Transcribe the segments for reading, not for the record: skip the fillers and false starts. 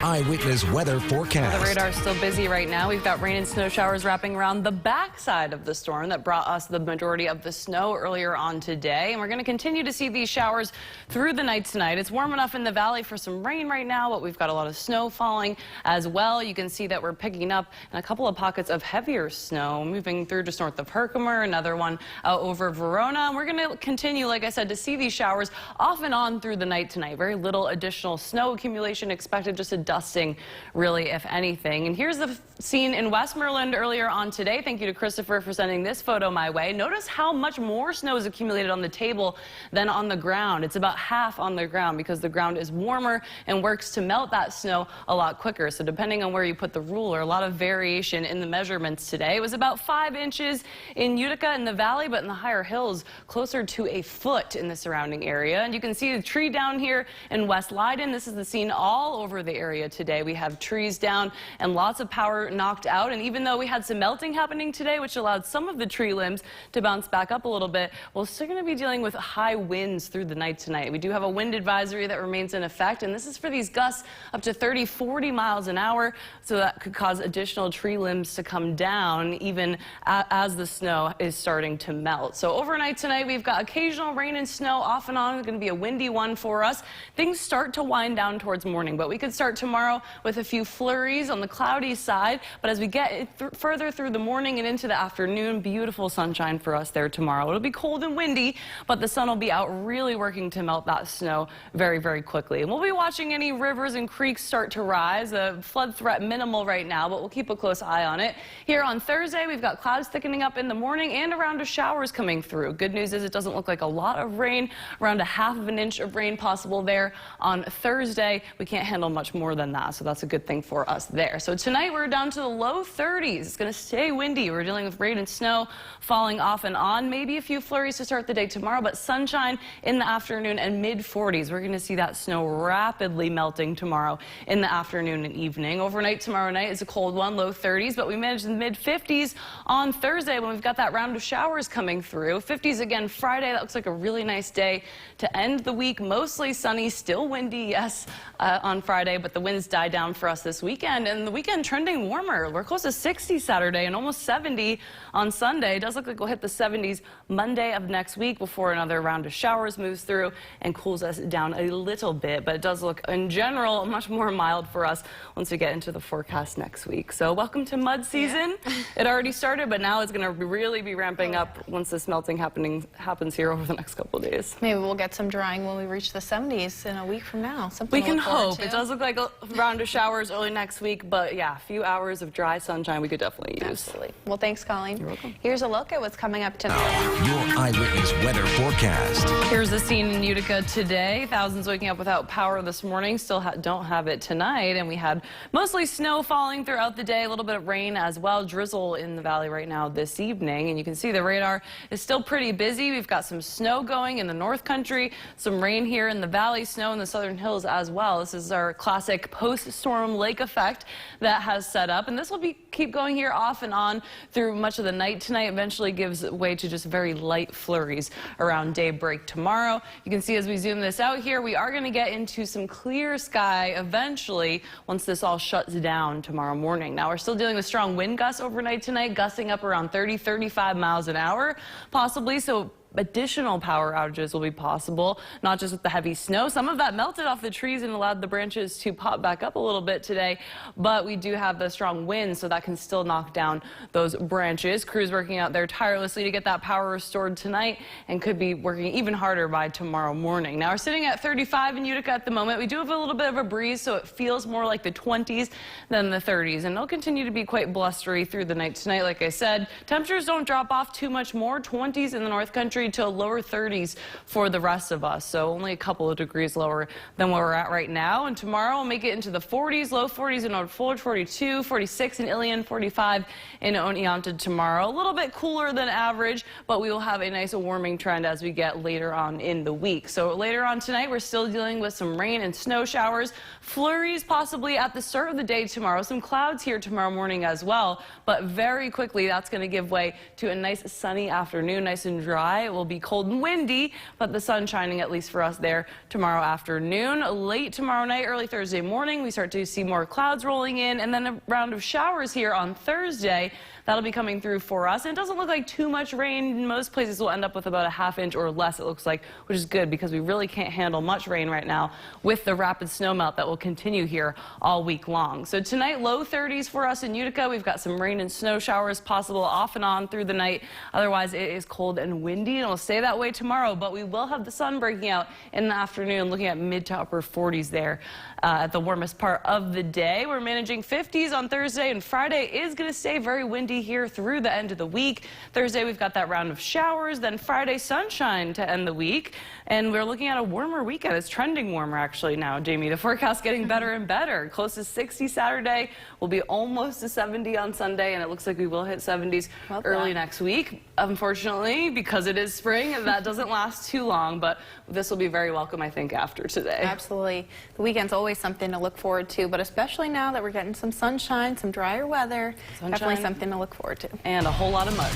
Eyewitness weather forecast. The radar is still busy right now. We've got rain and snow showers wrapping around the backside of the storm that brought us the majority of the snow earlier on today. And we're going to continue to see these showers through the night tonight. It's warm enough in the valley for some rain right now, but we've got a lot of snow falling as well. You can see that we're picking up in a couple of pockets of heavier snow moving through just north of Herkimer, another one over Verona. And we're going to continue, like I said, to see these showers off and on through the night tonight. Very little additional snow accumulation expected, just a dusting, really, if anything. And here's the scene in Westmoreland earlier on today. Thank you to Christopher for sending this photo my way. Notice how much more snow is accumulated on the table than on the ground. It's about half on the ground because the ground is warmer and works to melt that snow a lot quicker. So depending on where you put the ruler, a lot of variation in the measurements today. It was about 5 inches in Utica in the valley, but in the higher hills, closer to a foot in the surrounding area. And you can see the tree down here in West Leiden. This is the scene all over the area today. We have trees down and lots of power knocked out. And even though we had some melting happening today, which allowed some of the tree limbs to bounce back up a little bit, we're still going to be dealing with high winds through the night tonight. We do have a wind advisory that remains in effect, and this is for these gusts up to 30-40 miles an hour. So that could cause additional tree limbs to come down even as the snow is starting to melt. So overnight tonight, we've got occasional rain and snow off and on. It's going to be a windy one for us. Things start to wind down towards morning, but we could start tomorrow with a few flurries on the cloudy side. But as we get further through the morning and into the afternoon, beautiful sunshine for us there tomorrow. It'll be cold and windy, but the sun will be out really working to melt that snow very, very quickly. And we'll be watching any rivers and creeks start to rise. The flood threat minimal right now, but we'll keep a close eye on it. Here on Thursday, we've got clouds thickening up in the morning and a round of showers coming through. Good news is it doesn't look like a lot of rain, around a half of an inch of rain possible there on Thursday. We can't handle much more than that, so that's a good thing for us there. So tonight we're down to the low 30s. It's going to stay windy. We're dealing with rain and snow falling off and on. Maybe a few flurries to start the day tomorrow, but sunshine in the afternoon and mid-40s. We're going to see that snow rapidly melting tomorrow in the afternoon and evening. Overnight tomorrow night is a cold one, low 30s, but we managed the mid-50s on Thursday when we've got that round of showers coming through. 50s again Friday. That looks like a really nice day to end the week. Mostly sunny, still windy, yes, on Friday, but the winds die down for us this weekend, and the weekend trending warmer. We're close to 60 Saturday and almost 70 on Sunday. It does look like we'll hit the 70s Monday of next week before another round of showers moves through and cools us down a little bit, but it does look in general much more mild for us once we get into the forecast next week. So welcome to mud season. Yeah. It already started, but now it's going to really be ramping up once this melting happens here over the next couple of days. Maybe we'll get some drying when we reach the 70s in a week from now. We can hope. It does look like a round of showers early next week, but yeah, a few hours of dry sunshine we could definitely use. Absolutely. Well, thanks, Colleen. You're welcome. Here's a look at what's coming up tonight. Your Eyewitness weather forecast. Here's the scene in Utica today. Thousands waking up without power this morning. Still don't have it tonight, and we had mostly snow falling throughout the day. A little bit of rain as well. Drizzle in the valley right now this evening, and you can see the radar is still pretty busy. We've got some snow going in the north country, some rain here in the valley, snow in the southern hills as well. This is our classic post-storm lake effect that has set up, and this will keep going here off and on through much of the night tonight. Eventually gives way to just very light flurries around daybreak tomorrow. You can see as we zoom this out here, we are going to get into some clear sky eventually once this all shuts down tomorrow morning. Now we're still dealing with strong wind gusts overnight tonight, gusting up around 30-35 miles an hour possibly, so additional power outages will be possible, not just with the heavy snow. Some of that melted off the trees and allowed the branches to pop back up a little bit today, but we do have the strong winds, so that can still knock down those branches. Crews working out there tirelessly to get that power restored tonight and could be working even harder by tomorrow morning. Now we're sitting at 35 in Utica at the moment. We do have a little bit of a breeze, so it feels more like the 20s than the 30s, and it'll continue to be quite blustery through the night tonight. Like I said, temperatures don't drop off too much more. 20s in the north country to lower 30s for the rest of us, so only a couple of degrees lower than where we're at right now. And tomorrow we'll make it into the 40s, low 40s in Old Forge, 42, 46 in Ilion, 45 in Oneonta tomorrow. A little bit cooler than average, but we will have a nice warming trend as we get later on in the week. So later on tonight, we're still dealing with some rain and snow showers, flurries possibly at the start of the day tomorrow, some clouds here tomorrow morning as well, but very quickly that's going to give way to a nice sunny afternoon, nice and dry It will be cold and windy, but the sun shining at least for us there tomorrow afternoon. Late tomorrow night, early Thursday morning, we start to see more clouds rolling in, and then a round of showers here on Thursday. That'll be coming through for us. And it doesn't look like too much rain. Most places will end up with about a ½ inch or less, it looks like, which is good because we really can't handle much rain right now with the rapid snowmelt that will continue here all week long. So tonight, low 30s for us in Utica. We've got some rain and snow showers possible off and on through the night. Otherwise, it is cold and windy, and it'll stay that way tomorrow. But we will have the sun breaking out in the afternoon, looking at mid to upper 40s there at the warmest part of the day. We're managing 50s on Thursday, and Friday is going to stay very windy here through the end of the week. Thursday, we've got that round of showers, then Friday, sunshine to end the week. And we're looking at a warmer weekend. It's trending warmer actually now, Jamie. The forecast getting better and better. Close to 60 Saturday. We'll be almost to 70 on Sunday, and it looks like we will hit 70s early next week. Unfortunately, because it is spring, that doesn't last too long, but this will be very welcome, I think, after today. Absolutely. The weekend's always something to look forward to, but especially now that we're getting some sunshine, some drier weather, definitely something to look forward to. And a whole lot of mud.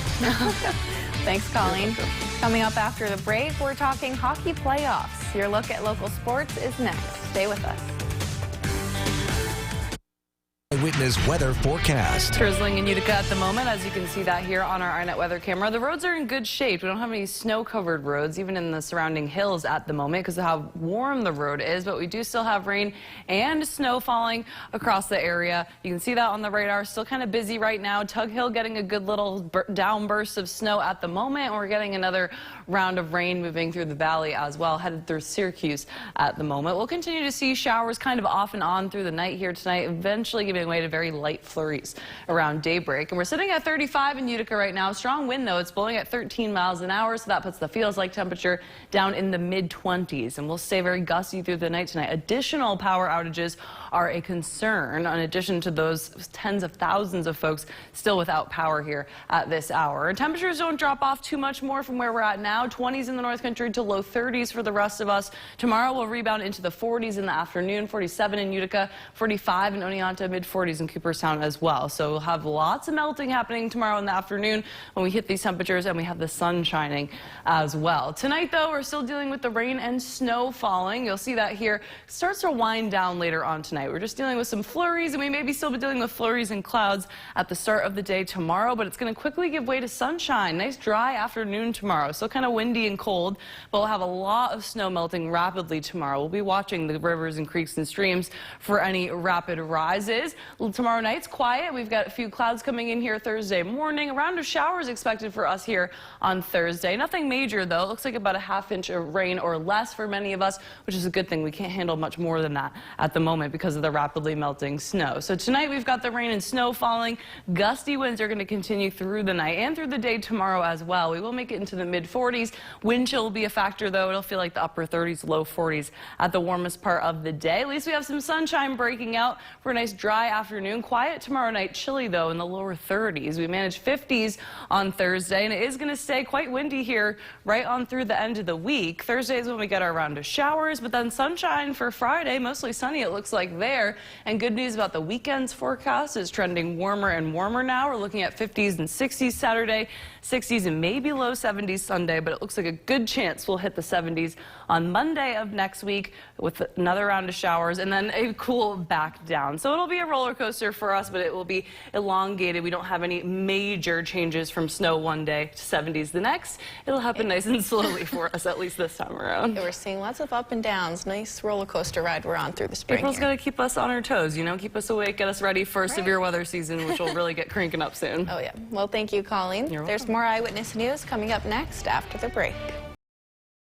Thanks, Colleen. Coming up after the break, we're talking hockey playoffs. Your look at local sports is next. Stay with us. Eyewitness weather forecast. Drizzling in Utica at the moment, as you can see that here on our iNet weather camera. The roads are in good shape. We don't have any snow-covered roads, even in the surrounding hills at the moment, because of how warm the road is. But we do still have rain and snow falling across the area. You can see that on the radar. Still kind of busy right now. Tug Hill getting a good little downburst of snow at the moment. And we're getting another round of rain moving through the valley as well, headed through Syracuse at the moment. We'll continue to see showers kind of off and on through the night here tonight, eventually giving way to very light flurries around daybreak. And we're sitting at 35 in Utica right now. Strong wind, though. It's blowing at 13 miles an hour, so that puts the feels-like temperature down in the mid-20s. And we'll stay very gusty through the night tonight. Additional power outages are a concern, in addition to those tens of thousands of folks still without power here at this hour. And temperatures don't drop off too much more from where we're at now. 20s in the North Country to low 30s for the rest of us. Tomorrow we'll rebound into the 40s in the afternoon, 47 in Utica, 45 in Oneonta, mid-40s in Cooperstown as well. So we'll have lots of melting happening tomorrow in the afternoon when we hit these temperatures, and we have the sun shining as well. Tonight, though, we're still dealing with the rain and snow falling. You'll see that here. It starts to wind down later on tonight. We're just dealing with some flurries, and we may still be dealing with flurries and clouds at the start of the day tomorrow, but it's going to quickly give way to sunshine. Nice dry afternoon tomorrow. Still kind of windy and cold, but we'll have a lot of snow melting rapidly tomorrow. We'll be watching the rivers and creeks and streams for any rapid rises. Tomorrow night's quiet. We've got a few clouds coming in here Thursday morning. A round of showers expected for us here on Thursday. Nothing major, though. It looks like about a ½ inch of rain or less for many of us, which is a good thing. We can't handle much more than that at the moment because of the rapidly melting snow. So tonight we've got the rain and snow falling. Gusty winds are going to continue through the night and through the day tomorrow as well. We will make it into the mid-40s. Wind chill will be a factor, though. It'll feel like the upper 30s, low 40s at the warmest part of the day. At least we have some sunshine breaking out for a nice dry afternoon. Quiet tomorrow night. Chilly, though, in the lower 30s. We managed 50s on Thursday, and it is going to stay quite windy here right on through the end of the week. Thursday is when we get our round of showers, but then sunshine for Friday. Mostly sunny, it looks like there. And good news about the weekend's forecast is trending warmer and warmer now. We're looking at 50s and 60s Saturday, 60s and maybe low 70s Sunday, but it looks like a good chance we'll hit the 70s on Monday of next week with another round of showers and then a cool back down. So it'll be a roller coaster for us, but it will be elongated. We don't have any major changes from snow one day to 70s the next. It'll happen nice and slowly for us, at least this time around. We're seeing lots of up and downs. Nice roller coaster ride we're on through the spring. April's going to keep us on our toes, you know, keep us awake, get us ready for severe weather season, which will really get cranking up soon. Oh, yeah. Well, thank you, Colleen. You're welcome. There's more Eyewitness News coming up next after the break.